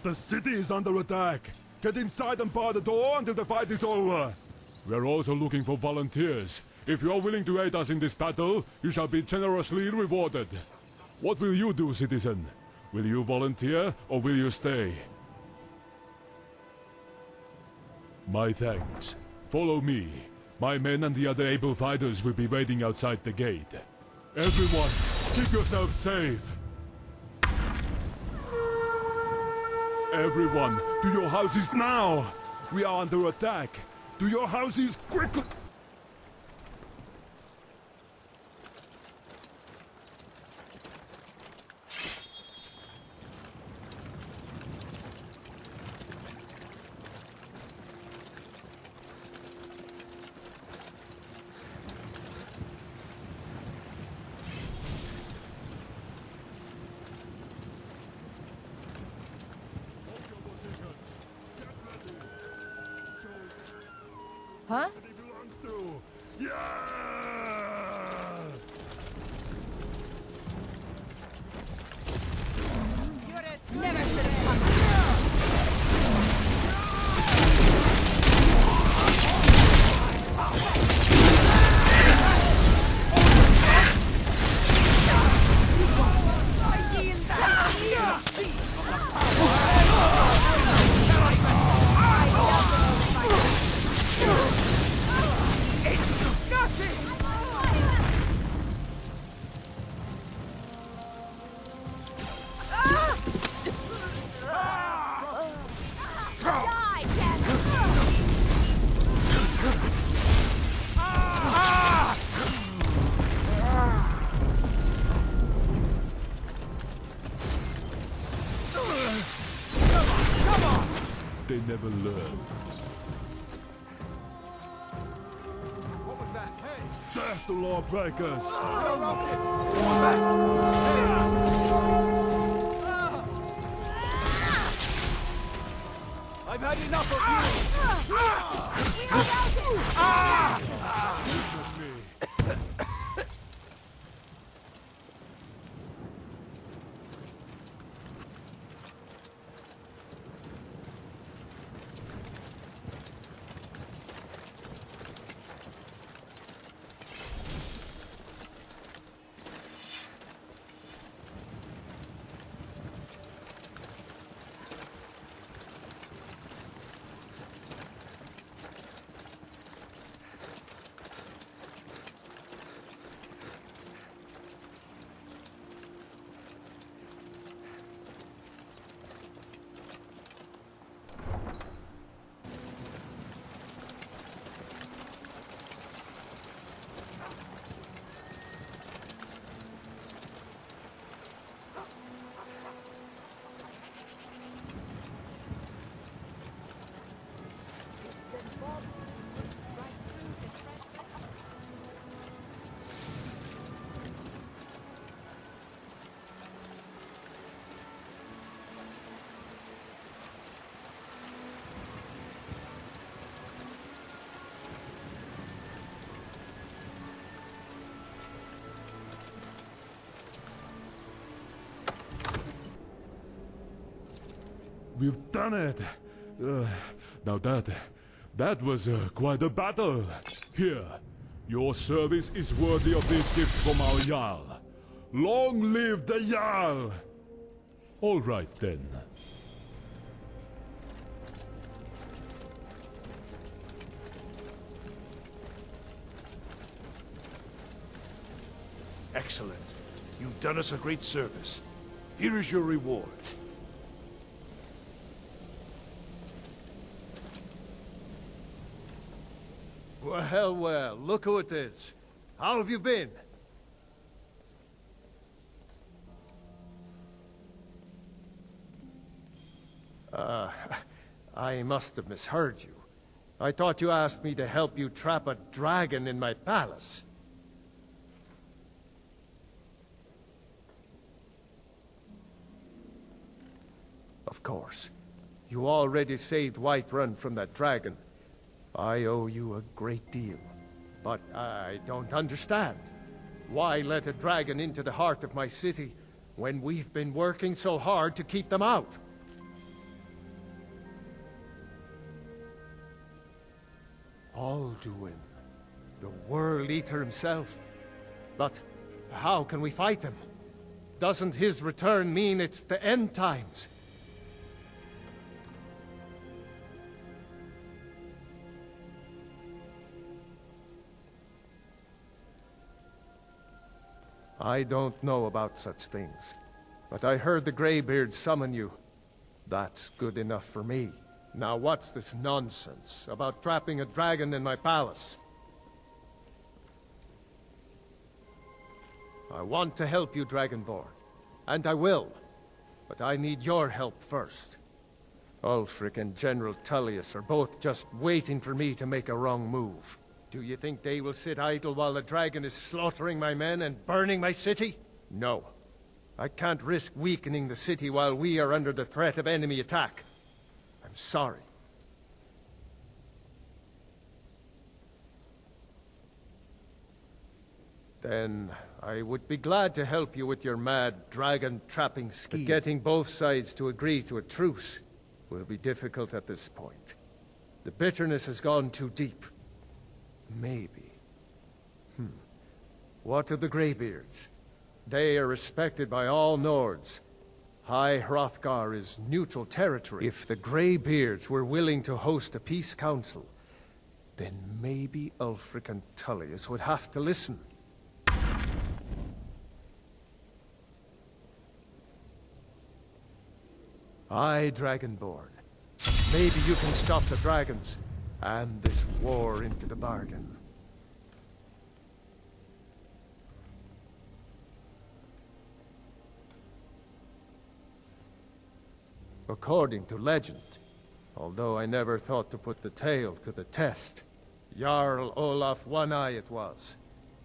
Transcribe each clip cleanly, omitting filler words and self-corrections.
The city is under attack. Get inside and bar the door until the fight is over. We're also looking for volunteers. If you are willing to aid us in this battle, you shall be generously rewarded. What will you do, citizen? Will you volunteer, or will you stay? My thanks. Follow me. My men and the other able fighters will be waiting outside the gate. Everyone, keep yourselves safe. Everyone, to your houses now! We are under attack. To your houses, quickly! Huh? Yeah! Never should have come. They never learn. What was that? Hey! Death to lawbreakers! I've had enough of you! We've done it! Now that was quite a battle. Here, your service is worthy of these gifts from our Jarl. Long live the Jarl! All right then. Excellent. You've done us a great service. Here is your reward. Well, well, look who it is. How have you been? I must have misheard you. I thought you asked me to help you trap a dragon in my palace. Of course. You already saved Whiterun from that dragon. I owe you a great deal. But I don't understand. Why let a dragon into the heart of my city when we've been working so hard to keep them out? Alduin, the World Eater himself. But how can we fight him? Doesn't his return mean it's the end times? I don't know about such things, but I heard the Greybeard summon you. That's good enough for me. Now what's this nonsense about trapping a dragon in my palace? I want to help you, Dragonborn, and I will, but I need your help first. Ulfric and General Tullius are both just waiting for me to make a wrong move. Do you think they will sit idle while the dragon is slaughtering my men and burning my city? No. I can't risk weakening the city while we are under the threat of enemy attack. I'm sorry. Then I would be glad to help you with your mad dragon-trapping scheme. But getting both sides to agree to a truce will be difficult at this point. The bitterness has gone too deep. Maybe. What of the Greybeards? They are respected by all Nords. High Hrothgar is neutral territory. If the Greybeards were willing to host a peace council, then maybe Ulfric and Tullius would have to listen. Aye, Dragonborn. Maybe you can stop the dragons, and this war into the bargain. According to legend, although I never thought to put the tale to the test, Jarl Olaf One-Eye it was,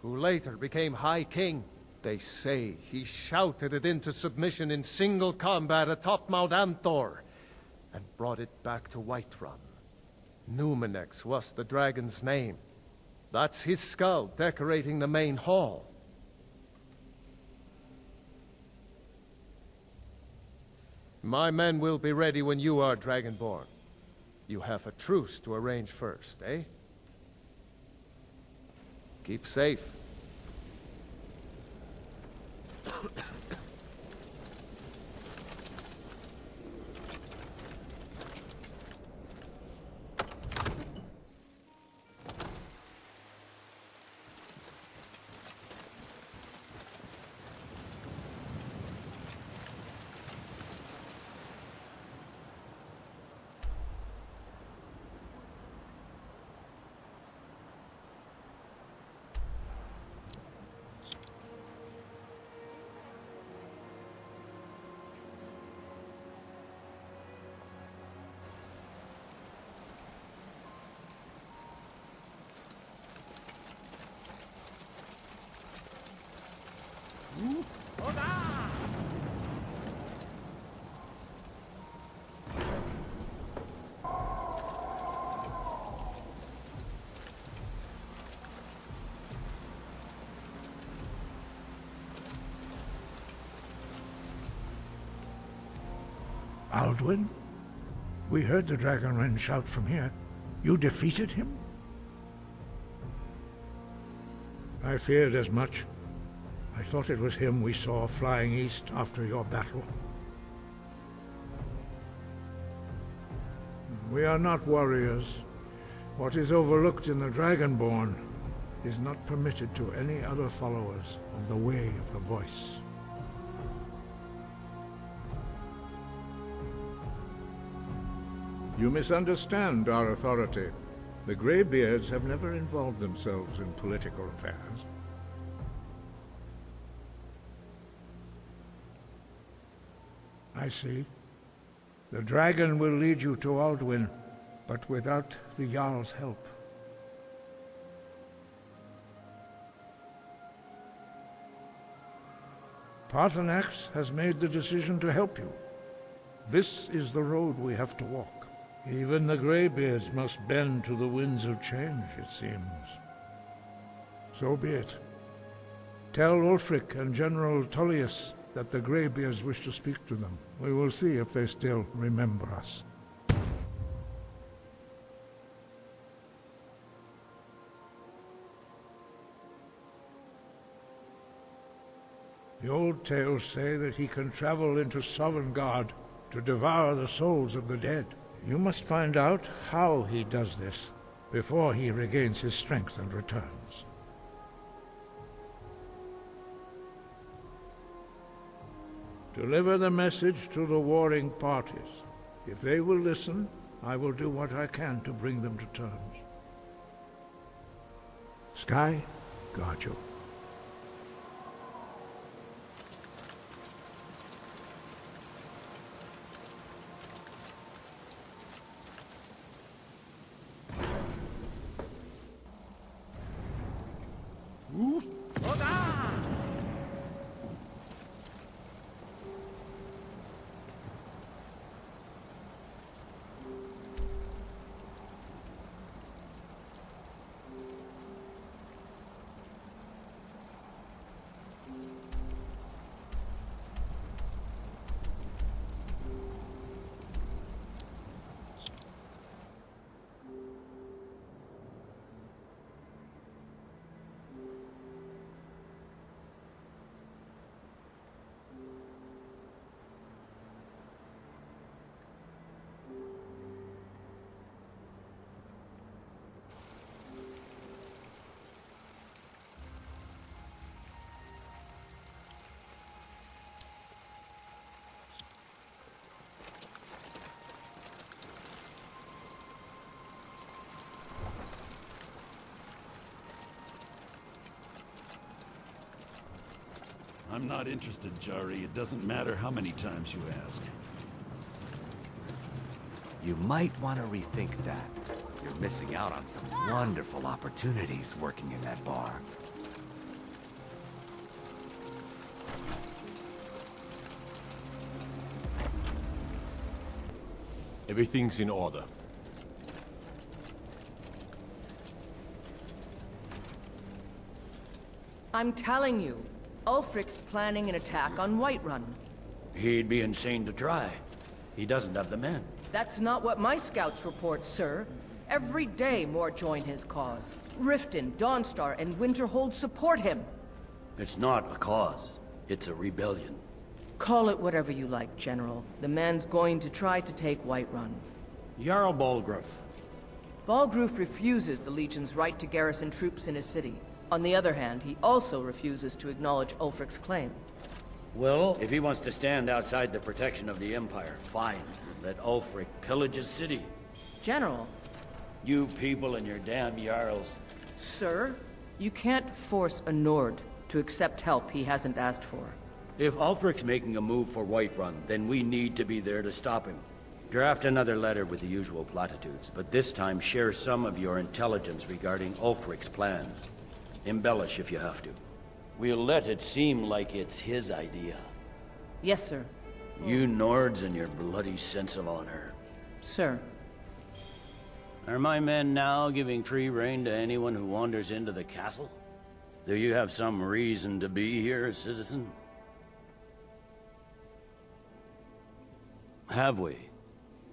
who later became High King. They say he shouted it into submission in single combat atop Mount Anthor, and brought it back to Whiterun. Numenex was the dragon's name. That's his skull decorating the main hall. My men will be ready when you are, Dragonborn. You have a truce to arrange first, eh? Keep safe. Alduin? We heard the Dragonren shout from here. You defeated him? I feared as much. I thought it was him we saw flying east after your battle. We are not warriors. What is overlooked in the Dragonborn is not permitted to any other followers of the Way of the Voice. You misunderstand our authority. The Greybeards have never involved themselves in political affairs. I see. The dragon will lead you to Alduin, but without the Jarl's help. Paarthurnax has made the decision to help you. This is the road we have to walk. Even the Greybeards must bend to the winds of change, it seems. So be it. Tell Ulfric and General Tullius that the Greybeards wish to speak to them. We will see if they still remember us. The old tales say that he can travel into Sovngarde to devour the souls of the dead. You must find out how he does this before he regains his strength and returns. Deliver the message to the warring parties. If they will listen, I will do what I can to bring them to terms. Sky, guard you. I'm not interested, Jari. It doesn't matter how many times you ask. You might want to rethink that. You're missing out on some wonderful opportunities working in that bar. Everything's in order. I'm telling you, Ulfric's planning an attack on Whiterun. He'd be insane to try. He doesn't have the men. That's not what my scouts report, sir. Every day more join his cause. Riften, Dawnstar, and Winterhold support him. It's not a cause. It's a rebellion. Call it whatever you like, General. The man's going to try to take Whiterun. Jarl Balgruuf. Balgruuf refuses the Legion's right to garrison troops in his city. On the other hand, he also refuses to acknowledge Ulfric's claim. Well, if he wants to stand outside the protection of the Empire, fine. Let Ulfric pillage his city. General. You people and your damn Jarls. Sir, you can't force a Nord to accept help he hasn't asked for. If Ulfric's making a move for Whiterun, then we need to be there to stop him. Draft another letter with the usual platitudes, but this time share some of your intelligence regarding Ulfric's plans. Embellish if you have to. We'll let it seem like it's his idea. Yes, sir. You Nords and your bloody sense of honor. Sir. Are my men now giving free rein to anyone who wanders into the castle? Do you have some reason to be here, citizen? Have we?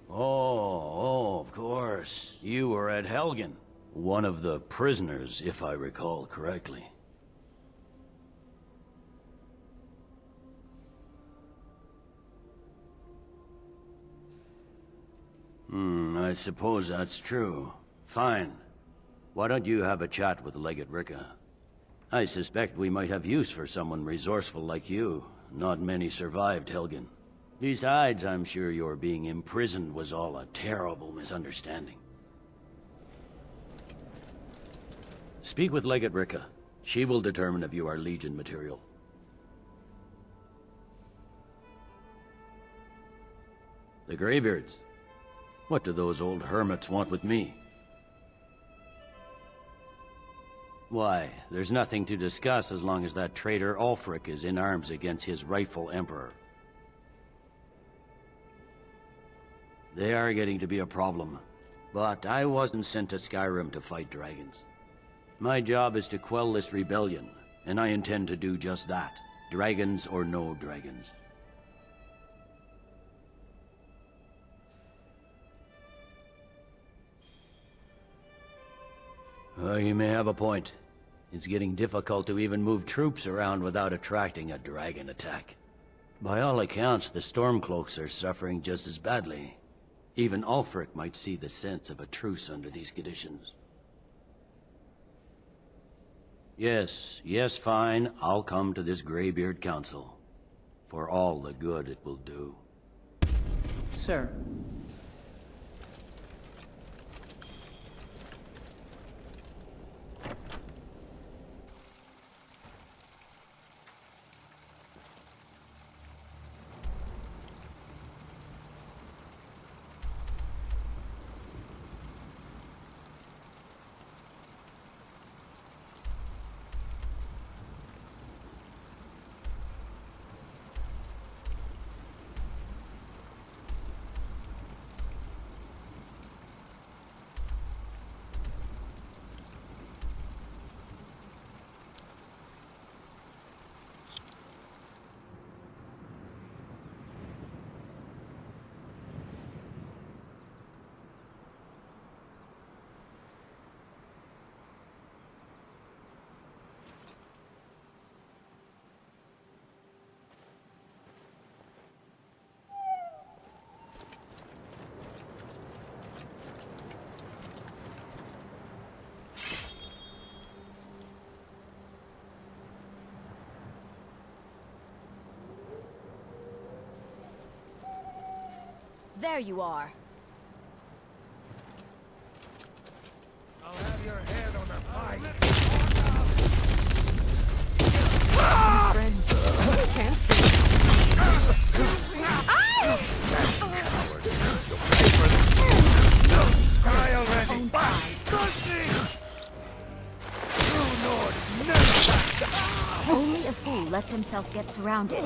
Oh, of course. You were at Helgen. One of the prisoners, if I recall correctly. I suppose that's true. Fine. Why don't you have a chat with Legate Ricka? I suspect we might have use for someone resourceful like you. Not many survived Helgen. Besides, I'm sure your being imprisoned was all a terrible misunderstanding. Speak with Legate Ricka. She will determine if you are Legion material. The Greybeards. What do those old hermits want with me? Why, there's nothing to discuss as long as that traitor Ulfric is in arms against his rightful emperor. They are getting to be a problem. But I wasn't sent to Skyrim to fight dragons. My job is to quell this rebellion, and I intend to do just that. Dragons or no dragons. You may have a point. It's getting difficult to even move troops around without attracting a dragon attack. By all accounts, the Stormcloaks are suffering just as badly. Even Ulfric might see the sense of a truce under these conditions. Yes, fine. I'll come to this Greybeard Council. For all the good it will do. Sir. There you are. I'll have your head on a pike. Die already! Only a fool lets himself get surrounded.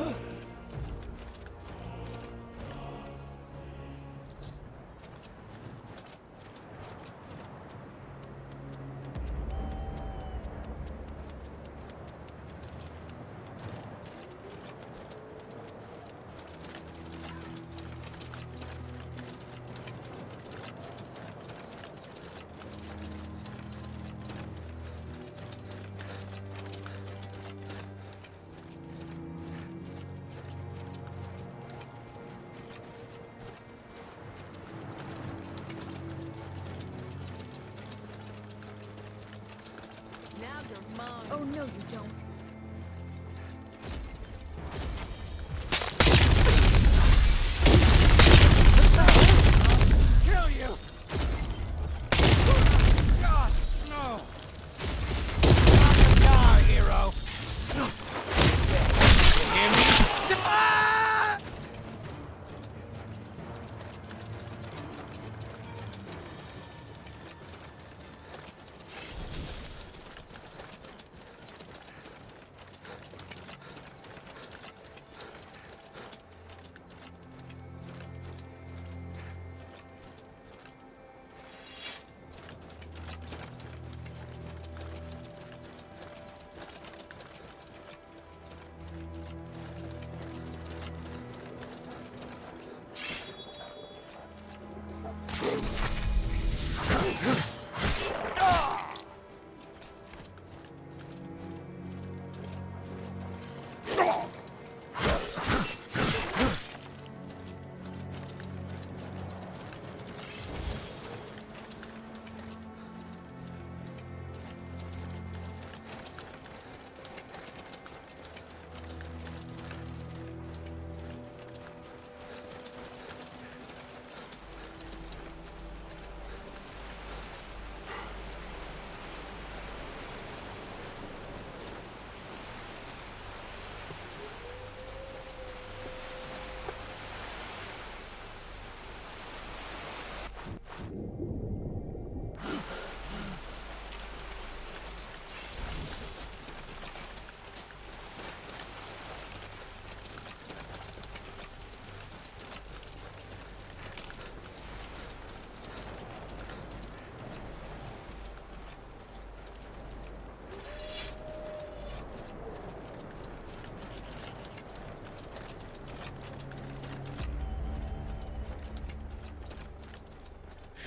Oh, no, you don't. Kill you! God, no! Die, hero! Hear me? Ah!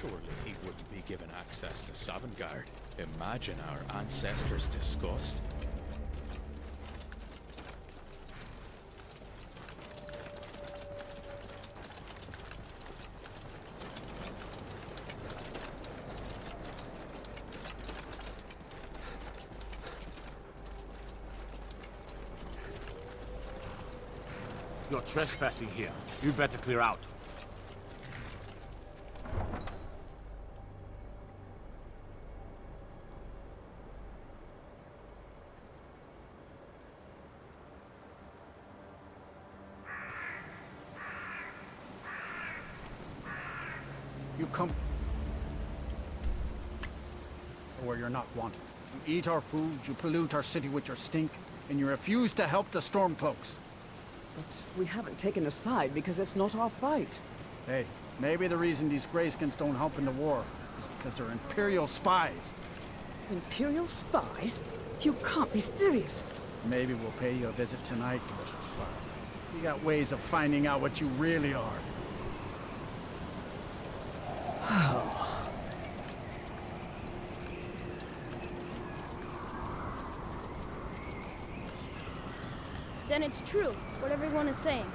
Surely he wouldn't be given access to Sovngarde Imagine our ancestors' disgust. You're trespassing here. You better clear out. You come where you're not wanted. You eat our food, you pollute our city with your stink, and you refuse to help the Stormcloaks. But we haven't taken a side because it's not our fight. Hey, maybe the reason these Greyskins don't help in the war is because they're Imperial spies. Imperial spies? You can't be serious. Maybe we'll pay you a visit tonight, little spy. We got ways of finding out what you really are. Then it's true, what everyone is saying.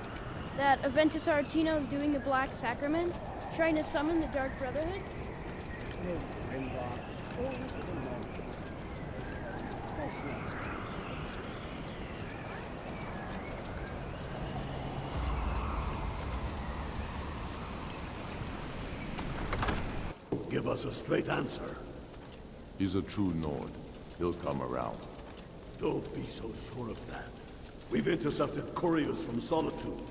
That Aventus Aretino is doing the Black Sacrament, trying to summon the Dark Brotherhood? Give us a straight answer. He's a true Nord. He'll come around. Don't be so sure of that. We've intercepted couriers from Solitude.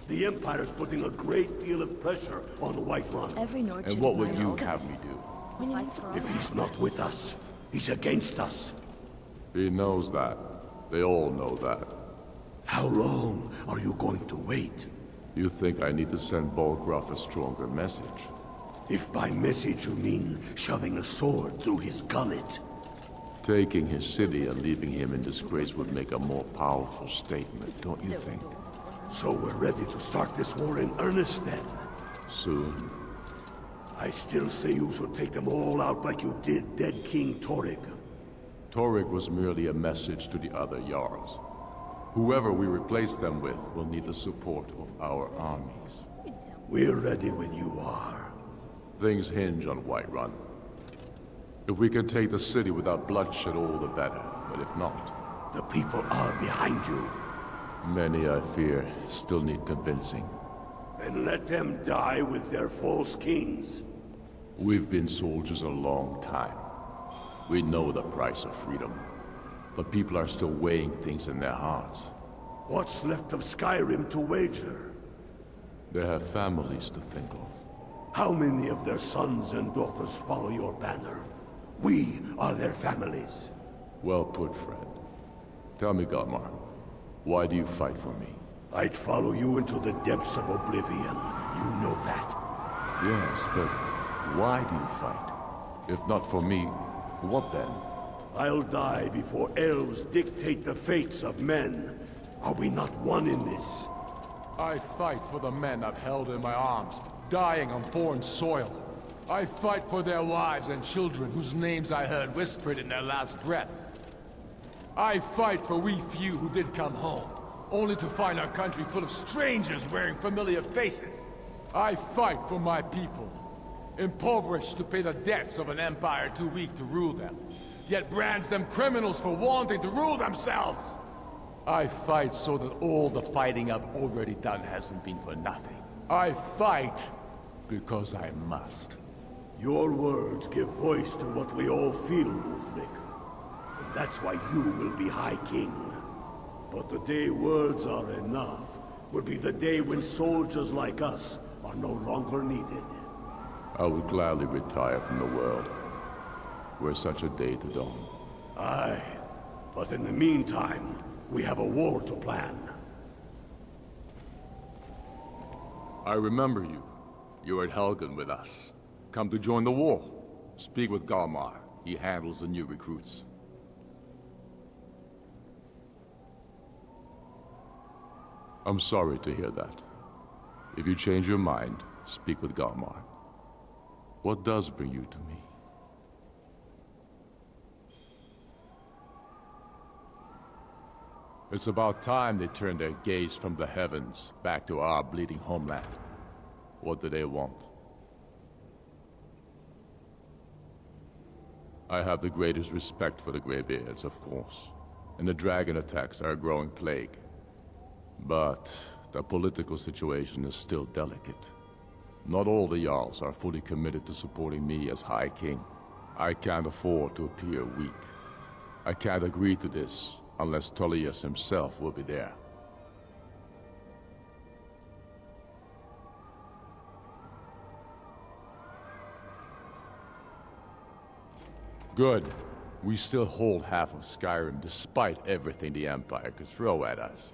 The Empire's putting a great deal of pressure on Whiterun. Every Nord And what would you have me do? If he's not with us, he's against us. He knows that. They all know that. How long are you going to wait? You think I need to send Bolgraf a stronger message? If by message you mean shoving a sword through his gullet. Taking his city and leaving him in disgrace would make a more powerful statement, don't you think? So we're ready to start this war in earnest then? Soon. I still say you should take them all out like you did dead King Torrig. Torrig was merely a message to the other Jarls. Whoever we replace them with will need the support of our armies. We're ready when you are. Things hinge on Whiterun. If we can take the city without bloodshed, all the better. But if not... The people are behind you. Many, I fear, still need convincing. And let them die with their false kings. We've been soldiers a long time. We know the price of freedom. But people are still weighing things in their hearts. What's left of Skyrim to wager? They have families to think of. How many of their sons and daughters follow your banner? We are their families. Well put, friend. Tell me, Galmar, why do you fight for me? I'd follow you into the depths of oblivion. You know that. Yes, but why do you fight? If not for me, what then? I'll die before elves dictate the fates of men. Are we not one in this? I fight for the men I've held in my arms, dying on foreign soil. I fight for their wives and children whose names I heard whispered in their last breath. I fight for we few who did come home, only to find our country full of strangers wearing familiar faces. I fight for my people, impoverished to pay the debts of an empire too weak to rule them, yet brands them criminals for wanting to rule themselves. I fight so that all the fighting I've already done hasn't been for nothing. I fight because I must. Your words give voice to what we all feel, Wolfric. And that's why you will be High King. But the day words are enough will be the day when soldiers like us are no longer needed. I would gladly retire from the world, were such a day to dawn. Aye, but in the meantime, we have a war to plan. I remember you. You were at Helgen with us. Come to join the war. Speak with Galmar. He handles the new recruits. I'm sorry to hear that. If you change your mind, speak with Galmar. What does bring you to me? It's about time they turned their gaze from the heavens back to our bleeding homeland. What do they want? I have the greatest respect for the Greybeards, of course, and the dragon attacks are a growing plague. But the political situation is still delicate. Not all the Jarls are fully committed to supporting me as High King. I can't afford to appear weak. I can't agree to this unless Tullius himself will be there. Good. We still hold half of Skyrim despite everything the Empire could throw at us.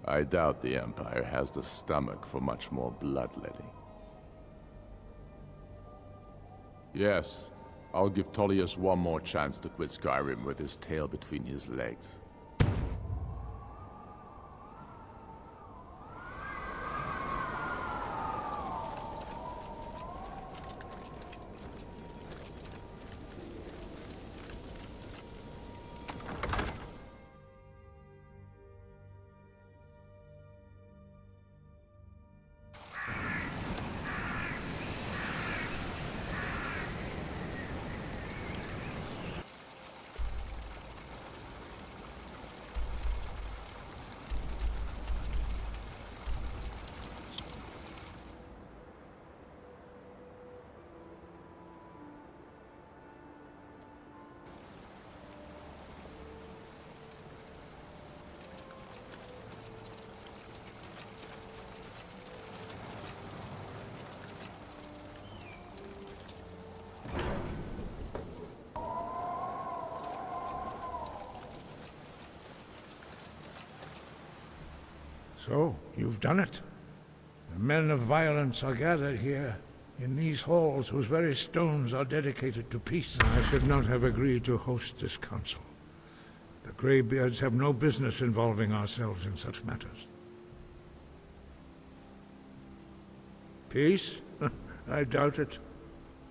I doubt the Empire has the stomach for much more bloodletting. Yes, I'll give Tullius one more chance to quit Skyrim with his tail between his legs. So, you've done it. The men of violence are gathered here, in these halls whose very stones are dedicated to peace. I should not have agreed to host this council. The Greybeards have no business involving ourselves in such matters. Peace? I doubt it.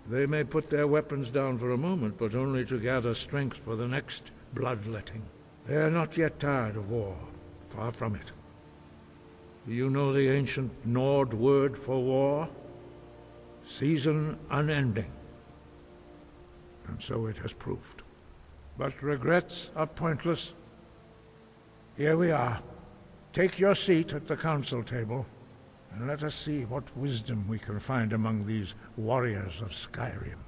They may put their weapons down for a moment, but only to gather strength for the next bloodletting. They are not yet tired of war. Far from it. Do you know the ancient Nord word for war? Season unending. And so it has proved. But regrets are pointless. Here we are. Take your seat at the council table, and let us see what wisdom we can find among these warriors of Skyrim.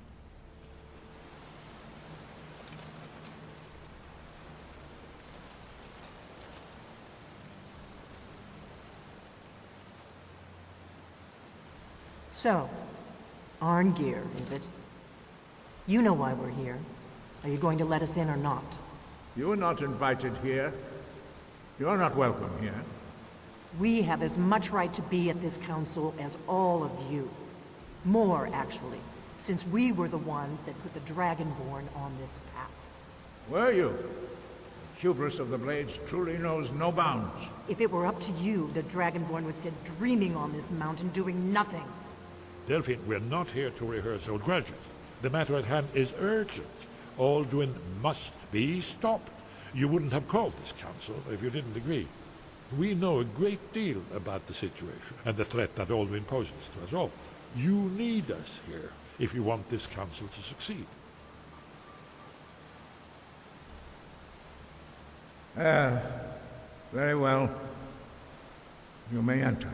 So, Arngeir, is it? You know why we're here. Are you going to let us in or not? You are not invited here. You are not welcome here. We have as much right to be at this council as all of you. More, actually, since we were the ones that put the Dragonborn on this path. Were you? The hubris of the Blades truly knows no bounds. If it were up to you, the Dragonborn would sit dreaming on this mountain doing nothing. Delphine, we're not here to rehearse old grudges. The matter at hand is urgent. Alduin must be stopped. You wouldn't have called this council if you didn't agree. We know a great deal about the situation and the threat that Alduin poses to us all. You need us here if you want this council to succeed. Very well. You may enter.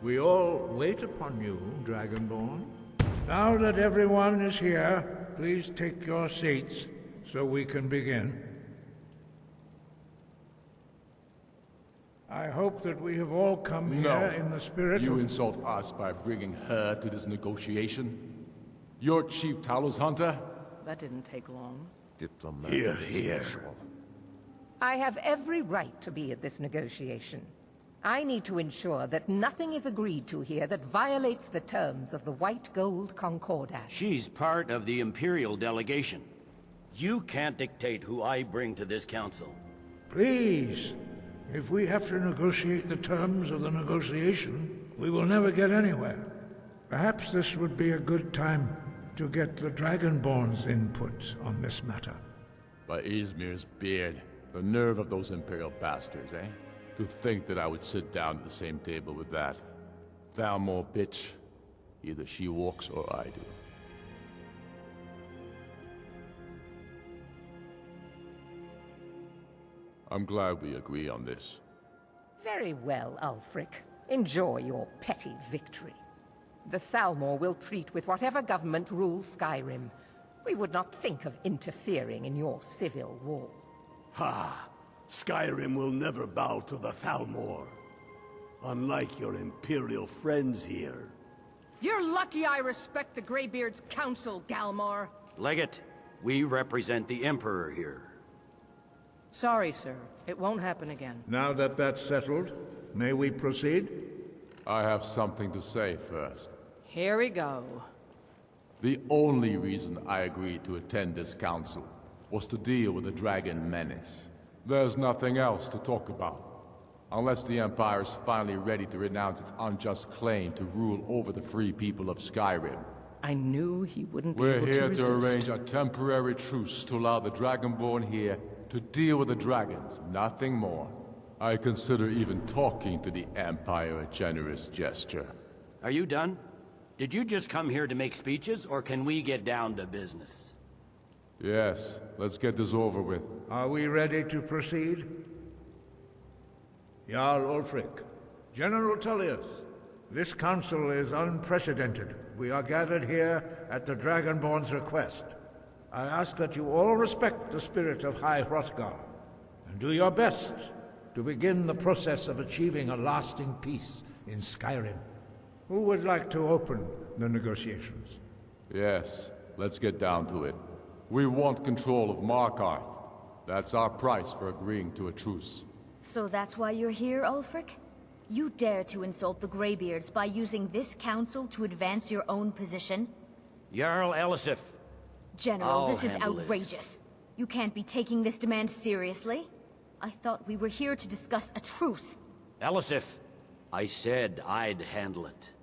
We all wait upon you, Dragonborn. Now that everyone is here, please take your seats so we can begin. I hope that we have all come here in the spirit You of... insult us by bringing her to this negotiation? You're Chief Talos Hunter? That didn't take long. Diplomat. Here. I have every right to be at this negotiation. I need to ensure that nothing is agreed to here that violates the terms of the White Gold Concordat. She's part of the Imperial delegation. You can't dictate who I bring to this council. Please, if we have to negotiate the terms of the negotiation, we will never get anywhere. Perhaps this would be a good time to get the Dragonborn's input on this matter. By Izmir's beard, the nerve of those Imperial bastards, eh? To think that I would sit down at the same table with that. Thalmor bitch. Either she walks or I do. I'm glad we agree on this. Very well, Ulfric. Enjoy your petty victory. The Thalmor will treat with whatever government rules Skyrim. We would not think of interfering in your civil war. Ha! Skyrim will never bow to the Thalmor. Unlike your Imperial friends here. You're lucky I respect the Greybeard's counsel, Galmar. Legate, we represent the Emperor here. Sorry, sir. It won't happen again. Now that that's settled, may we proceed? I have something to say first. Here we go. The only reason I agreed to attend this council was to deal with the Dragon Menace. There's nothing else to talk about. Unless the Empire is finally ready to renounce its unjust claim to rule over the free people of Skyrim. I knew he wouldn't be We're able to here resist. to arrange a temporary truce to allow the Dragonborn here to deal with the dragons, nothing more. I consider even talking to the Empire a generous gesture. Are you done? Did you just come here to make speeches, or can we get down to business? Yes, let's get this over with. Are we ready to proceed? Jarl Ulfric, General Tullius, this council is unprecedented. We are gathered here at the Dragonborn's request. I ask that you all respect the spirit of High Hrothgar, and do your best to begin the process of achieving a lasting peace in Skyrim. Who would like to open the negotiations? Yes, let's get down to it. We want control of Markarth. That's our price for agreeing to a truce. So that's why you're here, Ulfric? You dare to insult the Greybeards by using this council to advance your own position? Jarl Elisif. General, this is handle outrageous. You can't be taking this demand seriously. I thought we were here to discuss a truce. Elisif, I said I'd handle it.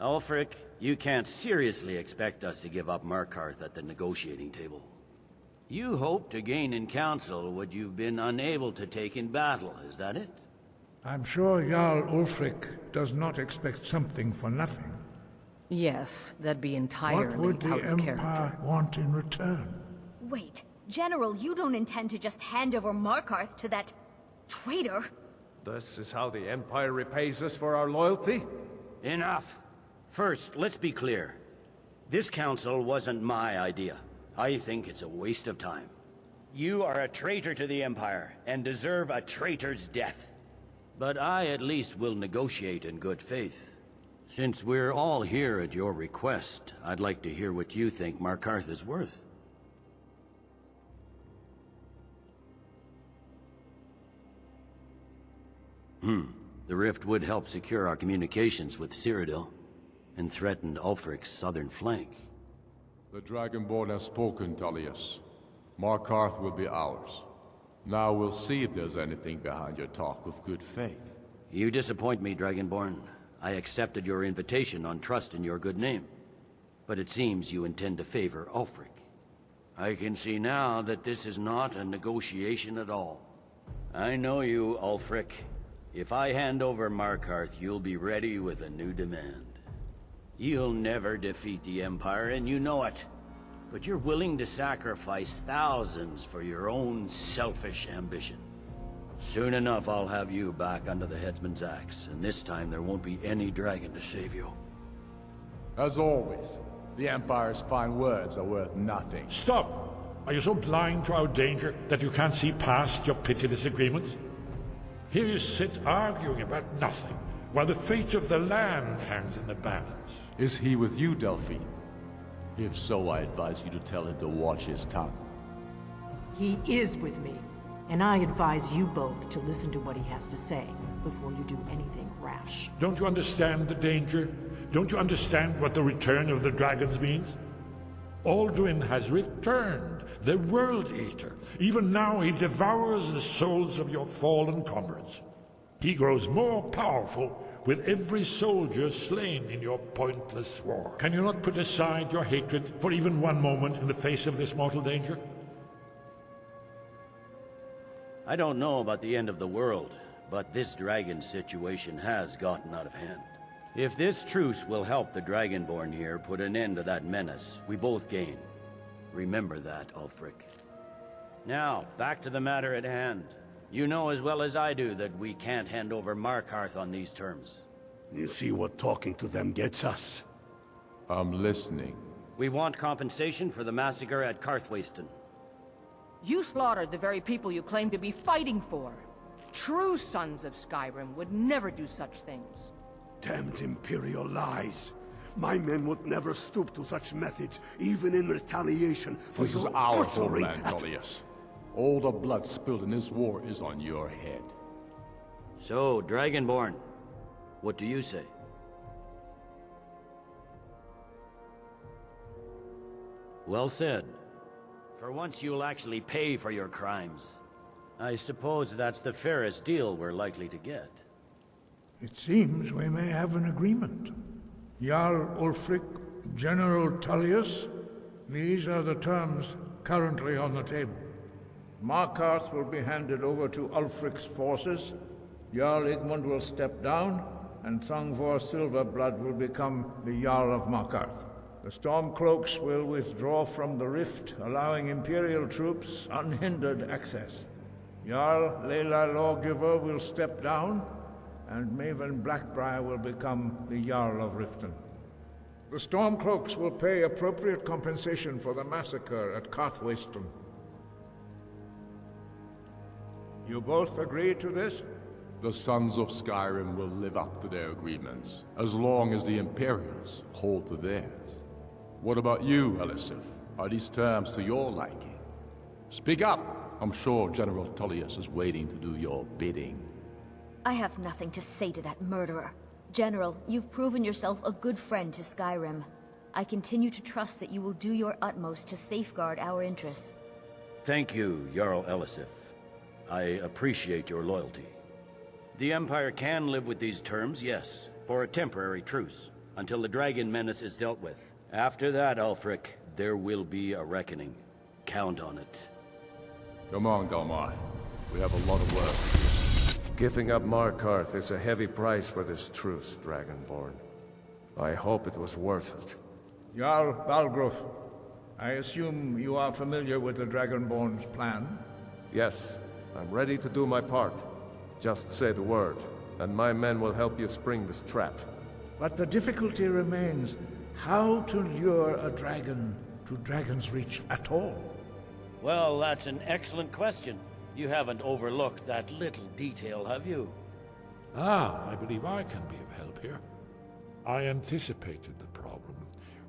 Ulfric, you can't seriously expect us to give up Markarth at the negotiating table. You hope to gain in council what you've been unable to take in battle, is that it? I'm sure Jarl Ulfric does not expect something for nothing. Yes, that'd be entirely What would the out of Empire character. want in return? Wait, General, you don't intend to just hand over Markarth to that traitor? This is how the Empire repays us for our loyalty? Enough. First, let's be clear. This council wasn't my idea. I think it's a waste of time. You are a traitor to the Empire, and deserve a traitor's death. But I at least will negotiate in good faith. Since we're all here at your request, I'd like to hear what you think Markarth is worth. The rift would help secure our communications with Cyrodiil, and threatened Ulfric's southern flank. The Dragonborn has spoken, Tullius. Markarth will be ours. Now we'll see if there's anything behind your talk of good faith. You disappoint me, Dragonborn. I accepted your invitation on trust in your good name. But it seems you intend to favor Ulfric. I can see now that this is not a negotiation at all. I know you, Ulfric. If I hand over Markarth, you'll be ready with a new demand. You'll never defeat the Empire, and you know it. But you're willing to sacrifice thousands for your own selfish ambition. Soon enough, I'll have you back under the headsman's axe, and this time there won't be any dragon to save you. As always, the Empire's fine words are worth nothing. Stop! Are you so blind to our danger that you can't see past your pitiless agreements? Here you sit arguing about nothing, while the fate of the land hangs in the balance. Is he with you, Delphine? If so, I advise you to tell him to watch his tongue. He is with me, and I advise you both to listen to what he has to say before you do anything rash. Don't you understand the danger? Don't you understand what the return of the dragons means? Alduin has returned, the World Eater. Even now he devours the souls of your fallen comrades. He grows more powerful with every soldier slain in your pointless war. Can you not put aside your hatred for even one moment in the face of this mortal danger? I don't know about the end of the world, but this dragon situation has gotten out of hand. If this truce will help the Dragonborn here put an end to that menace, we both gain. Remember that, Ulfric. Now, back to the matter at hand. You know as well as I do that we can't hand over Markarth on these terms. You see what talking to them gets us? I'm listening. We want compensation for the massacre at Karthwasten. You slaughtered the very people you claim to be fighting for. True sons of Skyrim would never do such things. Damned Imperial lies. My men would never stoop to such methods, even in retaliation for This is your our butchery homeland, at... Tullius. All the blood spilled in this war is on your head. So, Dragonborn, what do you say? Well said. For once you'll actually pay for your crimes. I suppose that's the fairest deal we're likely to get. It seems we may have an agreement. Jarl Ulfric, General Tullius, these are the terms currently on the table. Markarth will be handed over to Ulfric's forces, Jarl Igmund will step down, and Thungvor Silverblood will become the Jarl of Markarth. The Stormcloaks will withdraw from the rift, allowing Imperial troops unhindered access. Jarl Leila Lawgiver will step down, and Maven Blackbriar will become the Jarl of Riften. The Stormcloaks will pay appropriate compensation for the massacre at Karthwasten. You both agree to this? The Sons of Skyrim will live up to their agreements, as long as the Imperials hold to theirs. What about you, Elisif? Are these terms to your liking? Speak up! I'm sure General Tullius is waiting to do your bidding. I have nothing to say to that murderer. General, you've proven yourself a good friend to Skyrim. I continue to trust that you will do your utmost to safeguard our interests. Thank you, Jarl Elisif. I appreciate your loyalty. The Empire can live with these terms, yes, for a temporary truce, until the dragon menace is dealt with. After that, Ulfric, there will be a reckoning. Count on it. Come on, Galmar. We have a lot of work. Giving up Markarth is a heavy price for this truce, Dragonborn. I hope it was worth it. Jarl Balgruuf, I assume you are familiar with the Dragonborn's plan? Yes, I'm ready to do my part. Just say the word, and my men will help you spring this trap. But the difficulty remains how to lure a dragon to Dragon's Reach at all. Well, that's an excellent question. You haven't overlooked that little detail, have you? I believe I can be of help here. I anticipated the problem.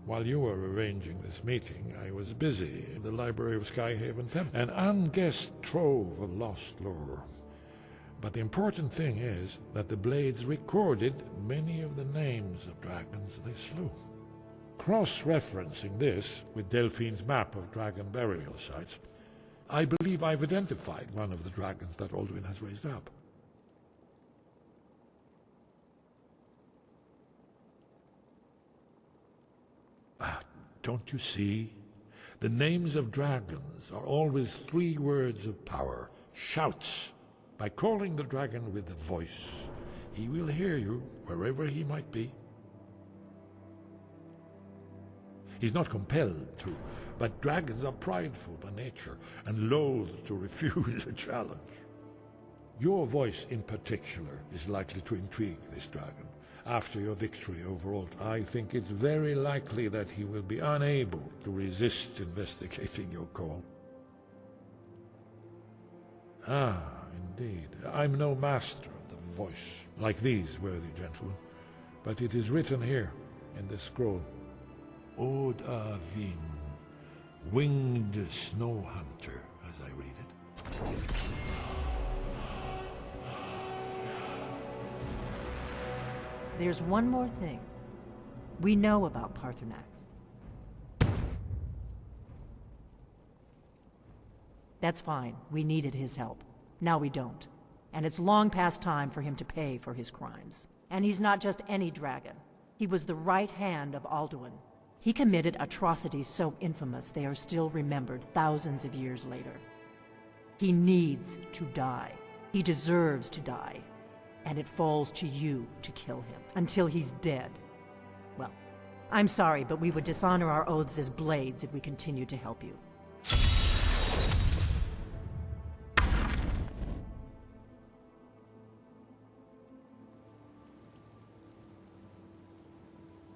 While you were arranging this meeting, I was busy in the library of Skyhaven Temple, an unguessed trove of lost lore. But the important thing is that the Blades recorded many of the names of dragons they slew. Cross-referencing this with Delphine's map of dragon burial sites, I believe I've identified one of the dragons that Alduin has raised up. Don't you see? The names of dragons are always 3 words of power, shouts. By calling the dragon with a voice, he will hear you wherever he might be. He's not compelled to, but dragons are prideful by nature and loath to refuse a challenge. Your voice in particular is likely to intrigue this dragon. After your victory over Alt, I think it's very likely that he will be unable to resist investigating your call. Ah, indeed. I'm no master of the voice, like these worthy gentlemen. But it is written here, in this scroll. Od Avin, winged snow hunter, as I read it. There's one more thing. We know about Paarthurnax. That's fine. We needed his help. Now we don't. And it's long past time for him to pay for his crimes. And he's not just any dragon. He was the right hand of Alduin. He committed atrocities so infamous they are still remembered thousands of years later. He needs to die. He deserves to die. And it falls to you to kill him until he's dead. Well, I'm sorry, but we would dishonor our oaths as blades if we continue to help you.